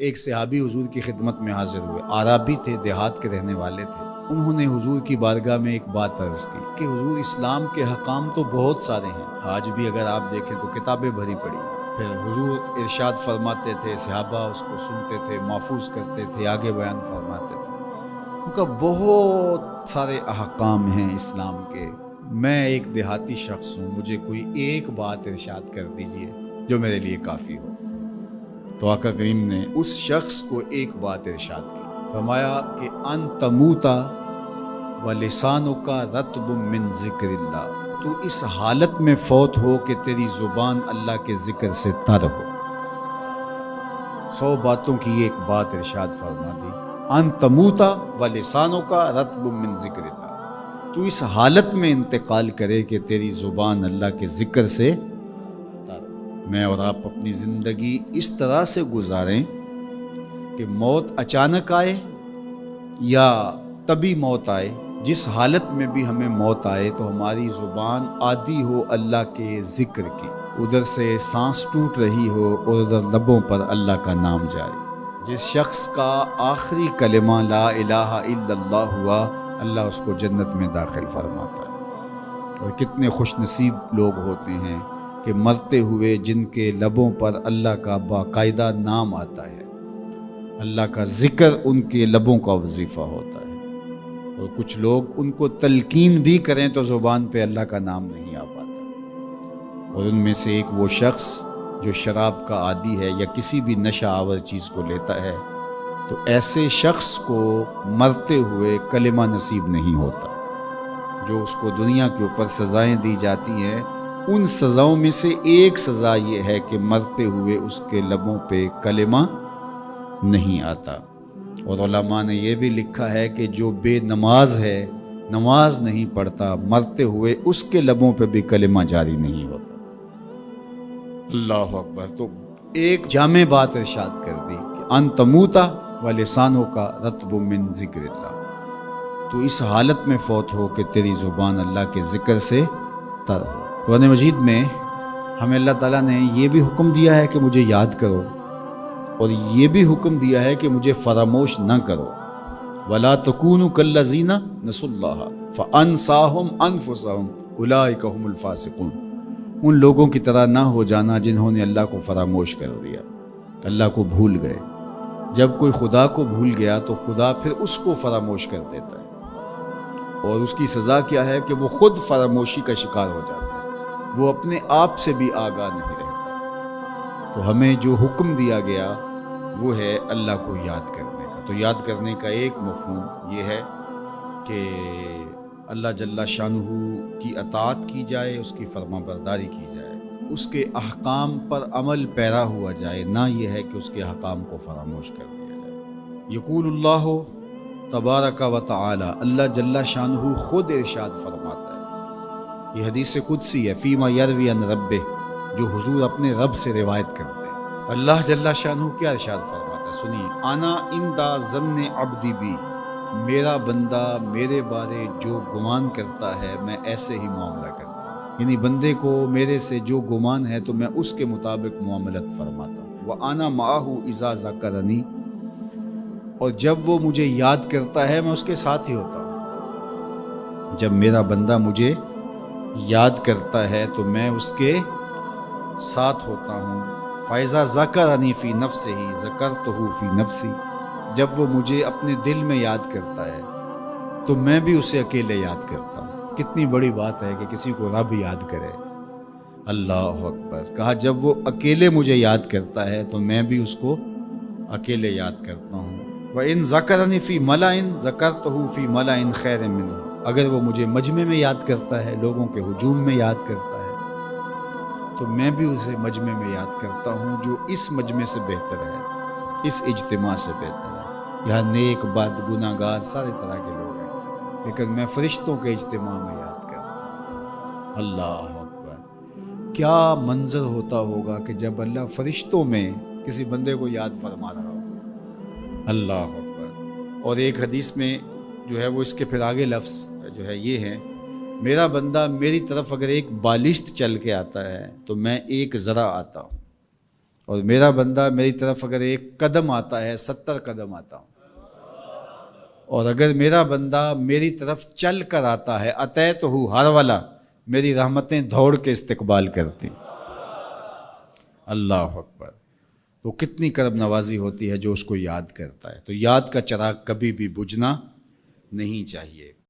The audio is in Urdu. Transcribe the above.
ایک صحابی حضور کی خدمت میں حاضر ہوئے، عرابی تھے، دیہات کے رہنے والے تھے۔ انہوں نے حضور کی بارگاہ میں ایک بات عرض کی کہ حضور اسلام کے حکام تو بہت سارے ہیں، آج بھی اگر آپ دیکھیں تو کتابیں بھری پڑی ہیں۔ پھر حضور ارشاد فرماتے تھے، صحابہ اس کو سنتے تھے، محفوظ کرتے تھے، آگے بیان فرماتے تھے۔ ان کا بہت سارے احکام ہیں اسلام کے، میں ایک دیہاتی شخص ہوں، مجھے کوئی ایک بات ارشاد کر دیجئے جو میرے لیے کافی ہو۔ تو آقا کریم نے اس شخص کو ایک بات ارشاد کی، فرمایا کہ ان تموتا ولسانک رطب من ذکر اللہ، تو اس حالت میں فوت ہو کہ تیری زبان اللہ کے ذکر سے تر ہو۔ 100 باتوں کی ایک بات ارشاد فرما دی، ان تموتا ولسانک رطب من ذکر اللہ، تو اس حالت میں انتقال کرے کہ تیری زبان اللہ کے ذکر سے تر ہو۔ میں اور آپ اپنی زندگی اس طرح سے گزاریں کہ موت اچانک آئے یا طبی موت آئے، جس حالت میں بھی ہمیں موت آئے تو ہماری زبان عادی ہو اللہ کے ذکر کی، ادھر سے سانس ٹوٹ رہی ہو اور ادھر لبوں پر اللہ کا نام جاری۔ جس شخص کا آخری کلمہ لا الہ الا اللہ ہوا، اللہ اس کو جنت میں داخل فرماتا ہے۔ اور کتنے خوش نصیب لوگ ہوتے ہیں کہ مرتے ہوئے جن کے لبوں پر اللہ کا باقاعدہ نام آتا ہے، اللہ کا ذکر ان کے لبوں کا وظیفہ ہوتا ہے۔ اور کچھ لوگ ان کو تلقین بھی کریں تو زبان پہ اللہ کا نام نہیں آ پاتا۔ اور ان میں سے ایک وہ شخص جو شراب کا عادی ہے یا کسی بھی نشہ آور چیز کو لیتا ہے، تو ایسے شخص کو مرتے ہوئے کلمہ نصیب نہیں ہوتا۔ جو اس کو دنیا کے اوپر سزائیں دی جاتی ہیں، ان سزاؤں میں سے ایک سزا یہ ہے کہ مرتے ہوئے اس کے لبوں پہ کلمہ نہیں آتا۔ اور علماء نے یہ بھی لکھا ہے کہ جو بے نماز ہے، نماز نہیں پڑھتا، مرتے ہوئے اس کے لبوں پہ بھی کلمہ جاری نہیں ہوتا۔ اللہ اکبر۔ تو ایک جامع بات ارشاد کر دی کہ ان تموتا ولسانک رطب من ذکر اللہ، تو اس حالت میں فوت ہو کہ تیری زبان اللہ کے ذکر سے تر ہو۔ قرآن مجید میں ہمیں اللہ تعالیٰ نے یہ بھی حکم دیا ہے کہ مجھے یاد کرو، اور یہ بھی حکم دیا ہے کہ مجھے فراموش نہ کرو۔ وَلَا تَكُونُوا كَالَّذِينَ نَسُوا اللَّهَ فَأَنسَاهُمْ أَنفُسَهُمْ أُولَٰئِكَ هُمُ الْفَاسِقُونَ، ان لوگوں کی طرح نہ ہو جانا جنہوں نے اللہ کو فراموش کر دیا، اللہ کو بھول گئے۔ جب کوئی خدا کو بھول گیا تو خدا پھر اس کو فراموش کر دیتا ہے، اور اس کی سزا کیا ہے کہ وہ خود فراموشی کا شکار ہو جاتا ہے، وہ اپنے آپ سے بھی آگاہ نہیں رہتا۔ تو ہمیں جو حکم دیا گیا وہ ہے اللہ کو یاد کرنے کا۔ تو یاد کرنے کا ایک مفہوم یہ ہے کہ اللہ جل شانہ کی اطاعت کی جائے، اس کی فرما برداری کی جائے، اس کے احکام پر عمل پیرا ہوا جائے، نہ یہ ہے کہ اس کے احکام کو فراموش کر دیا جائے۔ یقول اللہ تبارک و تعالی، اللہ جل شانہ خود ارشاد فرماتا ہے، یہ حدیث قدسی ہے، فیما یروی عن ربہ، جو حضور اپنے رب سے روایت کرتے ہیں۔ اللہ جل شانہ کیا ارشاد فرماتا ہے، سنیے، انا عند ظن عبدی بی، میرا بندہ میرے بارے جو گمان کرتا ہے میں ایسے ہی معاملہ کرتا ہوں، یعنی بندے کو میرے سے جو گمان ہے تو میں اس کے مطابق معاملت فرماتا ہوں۔ وَأَنَا مَعَهُ إِذَا ذَكَرَنِي، اور جب وہ مجھے یاد کرتا ہے میں اس کے ساتھ ہی ہوتا ہوں۔ جب میرا بندہ مجھے یاد کرتا ہے تو میں اس کے ساتھ ہوتا ہوں۔ فَإِذَا ذَكَرَنِي فِي نَفْسِهِ ذَكَرْتُهُ فِي نَفْسِي، جب وہ مجھے اپنے دل میں یاد کرتا ہے تو میں بھی اسے اکیلے یاد کرتا ہوں۔ کتنی بڑی بات ہے کہ کسی کو رب یاد کرے۔ اللہ اکبر۔ کہا جب وہ اکیلے مجھے یاد کرتا ہے تو میں بھی اس کو اکیلے یاد کرتا ہوں۔ وَإِن ذَكَرَنِي فِي مَلَئٍ ذَكَرْتُهُ فِي مَلَئٍ خَيْرٍ مِّنْهُ، اگر وہ مجھے مجمع میں یاد کرتا ہے، لوگوں کے ہجوم میں یاد کرتا ہے، تو میں بھی اسے مجمع میں یاد کرتا ہوں جو اس مجمع سے بہتر ہے، اس اجتماع سے بہتر ہے۔ یہاں نیک بد گناہ گار سارے طرح کے لوگ ہیں، لیکن میں فرشتوں کے اجتماع میں یاد کرتا ہوں۔ اللہ اکبر۔ کیا منظر ہوتا ہوگا کہ جب اللہ فرشتوں میں کسی بندے کو یاد فرما رہا ہو۔ اللہ اکبر۔ اور ایک حدیث میں جو ہے وہ اس کے پھر آگے لفظ جو ہے یہ ہے، میرا بندہ میری طرف اگر ایک بالشت چل کے آتا ہے تو میں ایک ذرا آتا ہوں، اور میرا بندہ میری طرف اگر 1 قدم آتا ہے 70 قدم آتا ہوں، اور اگر میرا بندہ میری طرف چل کر آتا ہے اتیت ہو ہر والا، میری رحمتیں دوڑ کے استقبال کرتی. اللہ اکبر. تو کتنی کرم نوازی ہوتی ہے جو اس کو یاد کرتا ہے. تو یاد کا چراغ کبھی بھی بجھنا نہیں چاہیے.